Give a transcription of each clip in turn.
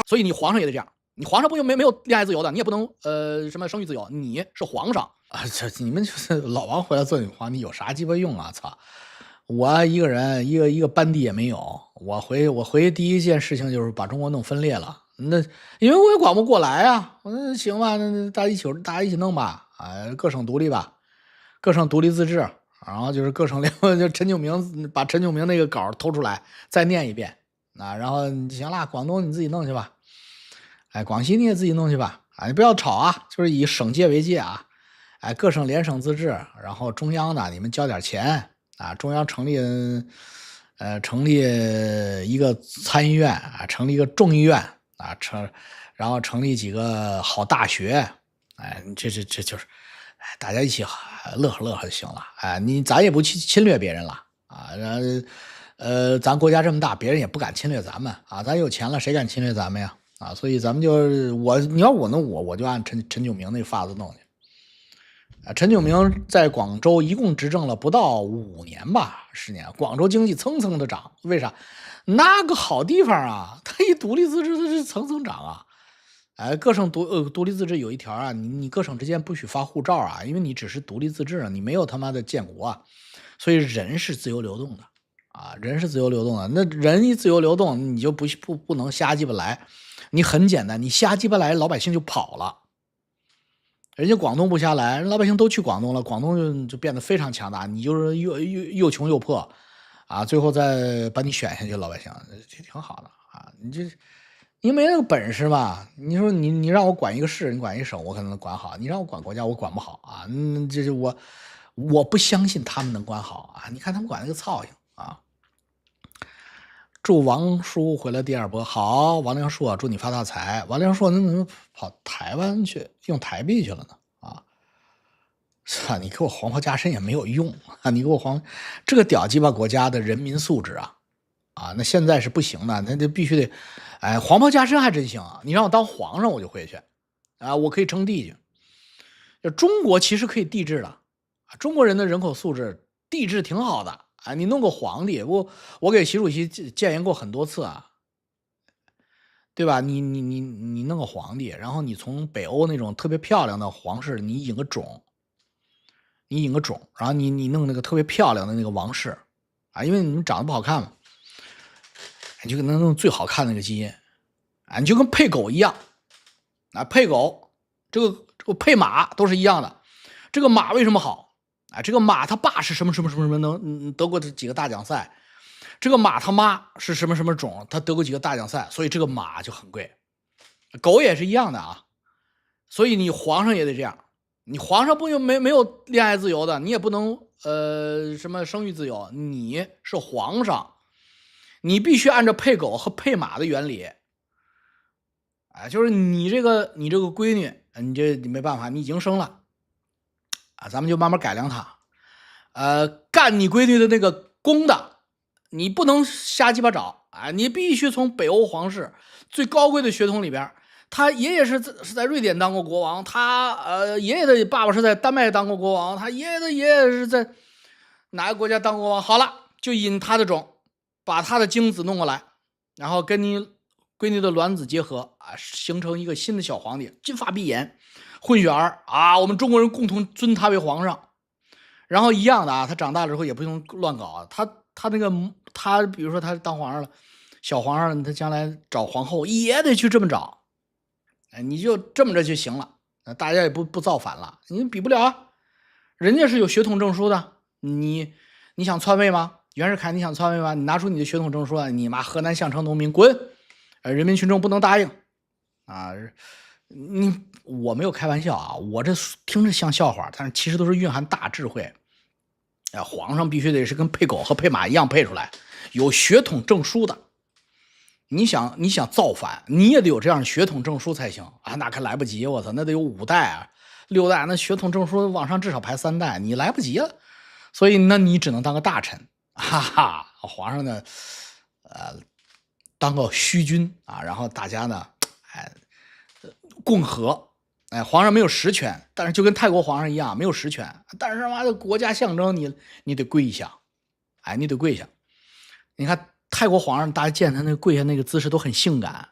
所以你皇上也得这样，你皇上不就没有恋爱自由的，你也不能什么生育自由，你是皇上啊！这你们就是老王回来做女皇帝有啥鸡巴用啊？操！我一个人一个班底也没有，我回第一件事情就是把中国弄分裂了。那因为我也管不过来啊，那行吧，那大家一起弄吧，各省独立吧，各省独立自治，然后就是各省就陈炯明把陈炯明那个稿偷出来再念一遍啊，然后行了，广东你自己弄去吧，广西你也自己弄去吧，你不要吵啊，就是以省界为界啊，各省联省自治，然后中央呢你们交点钱。中央成立一个参议院啊，成立一个众议院啊，然后成立几个好大学，这就是，大家一起乐呵乐呵就行了，咱也不去侵略别人了啊，咱国家这么大，别人也不敢侵略咱们啊，咱有钱了，谁敢侵略咱们呀？啊，所以咱们你要我弄我就按陈炯明那法子弄去。陈炯明在广州一共执政了不到5年吧，10年，广州经济蹭蹭的涨，为啥？那个好地方啊，它一独立自治，它是蹭蹭涨啊。各省独立自治有一条啊，你各省之间不许发护照啊，因为你只是独立自治啊，你没有他妈的建国啊，所以人是自由流动的啊，人是自由流动的。那人一自由流动，你就不能瞎鸡巴来，你很简单，你瞎鸡巴来，老百姓就跑了。人家广东不下来，老百姓都去广东了，广东就变得非常强大，你就是又穷又破啊，最后再把你选下去，老百姓这挺好的啊。你没那个本事吧？你说你让我管一个市，你管一个省，我可能能管好；你让我管国家，我管不好啊。这是我不相信他们能管好啊。你看他们管那个操性啊。祝王叔回来第2波，好，王良树啊，祝你发大财。王良树那怎么跑台湾去用台币去了呢？啊，你给我黄袍加身也没有用啊！你给我这个屌鸡巴国家的人民素质啊，那现在是不行的，那就必须得，黄袍加身还真行啊！你让我当皇上我就回去啊，我可以称帝去。就中国其实可以帝制的，中国人的人口素质帝制挺好的啊！你弄个皇帝，我给习主席建言过很多次啊，对吧？你弄个皇帝，然后你从北欧那种特别漂亮的皇室，你引个种，然后你弄那个特别漂亮的那个王室啊，因为你们长得不好看嘛，你就能弄最好看的那个基因啊，你就跟配狗一样啊，配狗这个配马都是一样的。这个马为什么好啊？这个马他爸是什么能得过几个大奖赛，这个马他妈是什么种，他得过几个大奖赛，所以这个马就很贵。狗也是一样的啊，所以你皇上也得这样。你皇上不就没有恋爱自由的，你也不能什么生育自由，你是皇上，你必须按照配狗和配马的原理，就是你这个闺女，你没办法，你已经生了啊，咱们就慢慢改良它，干你闺女的那个公的，你不能瞎鸡巴找啊，你必须从北欧皇室最高贵的血统里边。他爷爷是在瑞典当过国王，他爷爷的爸爸是在丹麦当过国王，他爷爷的爷爷是在哪个国家当国王？好了，就引他的种，把他的精子弄过来，然后跟你闺女的卵子结合啊，形成一个新的小皇帝，金发碧眼，混血儿啊，我们中国人共同尊他为皇上。然后一样的啊，他长大了之后也不用乱搞啊，他比如说他当皇上了，小皇上他将来找皇后也得去这么找。你就这么着就行了，大家也不造反了，你比不了啊，人家是有血统证书的，你想篡位吗？袁世凯你想篡位吗？你拿出你的血统证书啊，你妈河南项城农民滚，人民群众不能答应啊！我没有开玩笑啊，我这听着像笑话，但是其实都是蕴含大智慧。皇上必须得是跟配狗和配马一样配出来，有血统证书的。你想造反，你也得有这样的血统证书才行啊！那可来不及，我操，那得有5代啊、6代，那血统证书往上至少排3代，你来不及了。所以，那你只能当个大臣，哈哈。皇上呢，当个虚君啊，然后大家呢，共和。皇上没有实权，但是就跟泰国皇上一样没有实权，但是妈的国家象征你得跪下，你得跪下。你看泰国皇上大家见他那个跪下那个姿势都很性感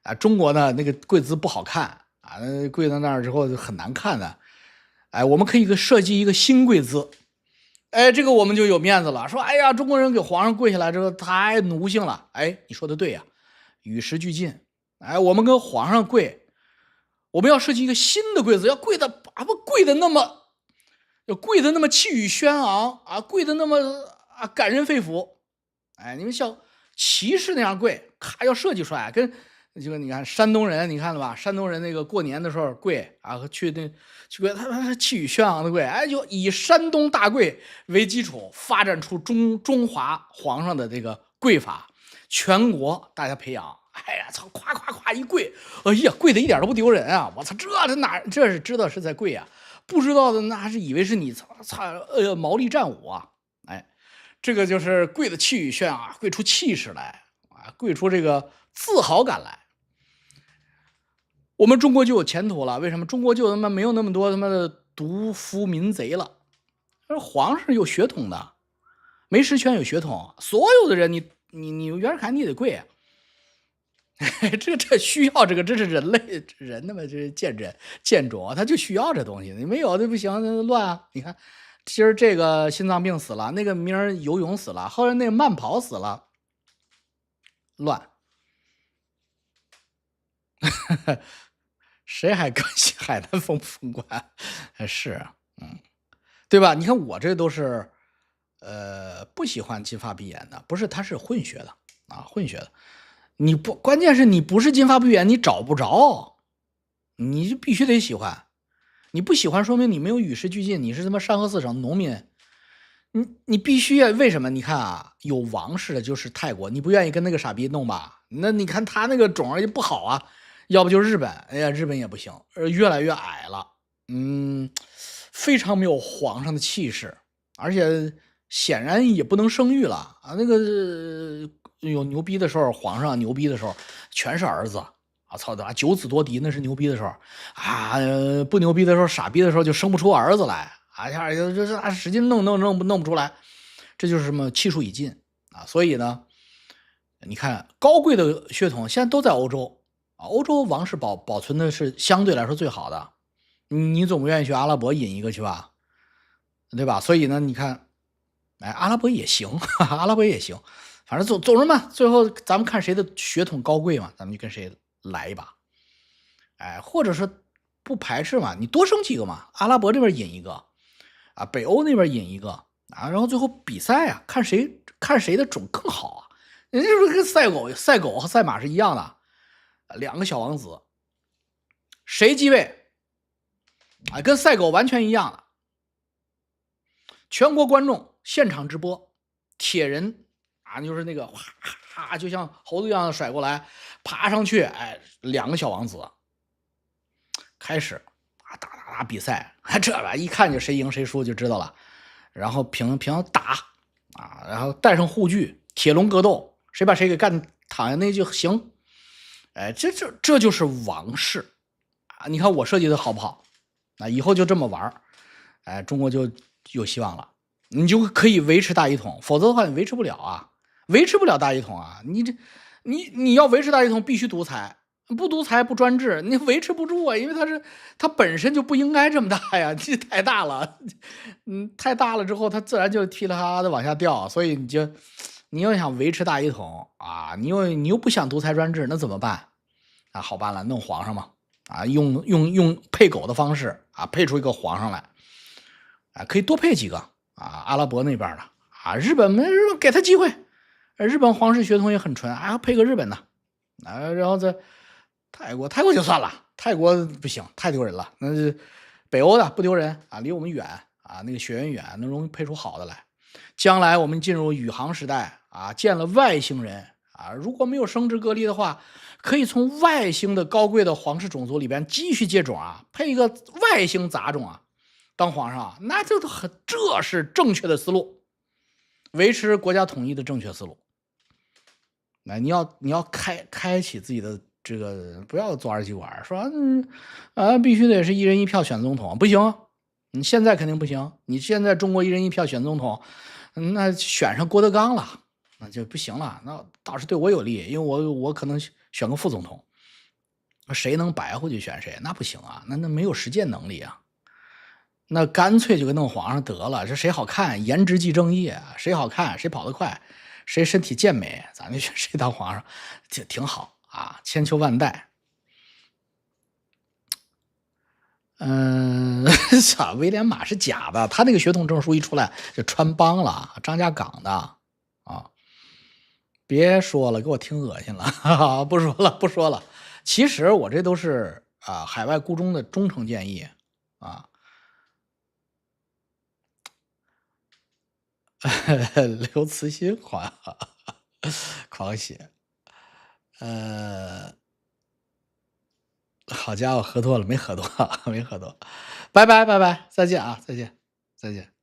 啊，中国呢那个跪姿不好看啊，跪在那儿之后就很难看的。哎，我们可以设计一个新跪姿，哎，这个我们就有面子了。说，哎呀，中国人给皇上跪下来之后太奴性了。哎，你说的对呀，与时俱进。哎，我们跟皇上跪，我们要设计一个新的跪姿，要跪的那么气宇轩昂啊，跪的那么感人肺腑。哎，你们像骑士那样跪，咔要设计出来，跟这个你看山东人，你看了吧？山东人那个过年的时候跪啊，去跪，他气宇轩昂的跪，哎，就以山东大跪为基础，发展出中华皇上的这个跪法，全国大家培养。哎呀，操，夸夸夸一跪，哎呀，跪的一点都不丢人啊！我操，这是知道是在跪啊，不知道的那还是以为是你毛利战舞啊！哎，这个就是跪的气宇轩昂，跪出气势来啊，跪出这个自豪感来。我们中国就有前途了，为什么？中国就他妈没有那么多他妈的独夫民贼了。皇上有血统的，没实权有血统，所有的人你袁世凯你得跪啊。这需要这个，这是人类人那么这贱种，他就需要这东西，你没有这不行，乱啊！你看，今儿这个心脏病死了，那个明儿游泳死了，后来那个慢跑死了，乱。谁还关心海南风不风光？是啊，对吧？你看我这都是，不喜欢金发碧眼的，不是，他是混血的啊，混血的。你不，关键是你不是金发碧眼，你找不着，你就必须得喜欢。你不喜欢，说明你没有与时俱进，你是他妈山河四省农民。你必须要，为什么？你看啊，有王室的就是泰国，你不愿意跟那个傻逼弄吧？那你看他那个种儿就不好啊。要不就是日本，哎呀，日本也不行，越来越矮了，非常没有皇上的气势，而且显然也不能生育了啊。那个有牛逼的时候，皇上牛逼的时候全是儿子啊，操的九子夺嫡，那是牛逼的时候啊，不牛逼的时候，傻逼的时候就生不出儿子来啊，这使劲弄不出来，这就是什么气数已尽啊。所以呢，你看高贵的血统现在都在欧洲。欧洲王室保存的是相对来说最好的，你总不愿意去阿拉伯引一个去吧，对吧？所以呢，你看，哎，阿拉伯也行，阿拉伯也行，反正总之嘛，最后咱们看谁的血统高贵嘛，咱们就跟谁来一把，哎，或者说不排斥嘛，你多生几个嘛，阿拉伯这边引一个，啊，北欧那边引一个啊，然后最后比赛啊，看谁的种更好啊，人家是不是跟赛狗和赛马是一样的？两个小王子，谁继位？啊，跟赛狗完全一样的。全国观众现场直播，铁人啊，就是那个哗，就像猴子一样甩过来，爬上去，哎，两个小王子开始啊，打比赛，这吧一看就谁赢谁输就知道了。然后平打啊，然后带上护具，铁笼格斗，谁把谁给干躺下那就行。哎，这就是王室啊！你看我设计的好不好？啊，以后就这么玩哎，中国就有希望了，你就可以维持大一统，否则的话你维持不了啊，维持不了大一统啊！你要维持大一统，必须独裁，不独裁不专制，你维持不住啊，因为它本身就不应该这么大呀，这太大了，太大了之后，它自然就噼里啪啦的往下掉，所以你要想维持大一统啊，你又不想独裁专制，那怎么办？啊，好办了，弄皇上嘛，啊，用配狗的方式啊，配出一个皇上来，啊，可以多配几个啊，阿拉伯那边的啊，日本给他机会，日本皇室血统也很纯啊，配个日本的，啊，然后在泰国就算了，泰国不行，太丢人了，那是北欧的不丢人啊，离我们远啊，那个血缘远，那容易配出好的来。将来我们进入宇航时代啊，见了外星人啊，如果没有生殖隔离的话，可以从外星的高贵的皇室种族里边继续接种啊，配一个外星杂种啊，当皇上，那这是正确的思路，维持国家统一的正确思路。那你要开启自己的这个，不要做二极管，说必须得是一人一票选总统，不行，你现在肯定不行，你现在中国一人一票选总统。那选上郭德纲了那就不行了，那倒是对我有利，因为我可能选个副总统，谁能白活就选谁，那不行啊，那没有实践能力啊。那干脆就给弄皇上得了，这谁好看，颜值即正义，谁好看谁跑得快，谁身体健美，咱就选谁当皇上，挺好啊，千秋万代。嗯，威廉马是假的，他那个血统证书一出来就穿帮了，张家港的啊。别说了，给我听恶心了，哈哈，不说了，不说了。其实我这都是海外雇中的忠诚建议啊。刘慈欣狂喜，呃，好家伙，喝多了没喝多，没喝多，拜拜拜拜，再见啊，再见再见。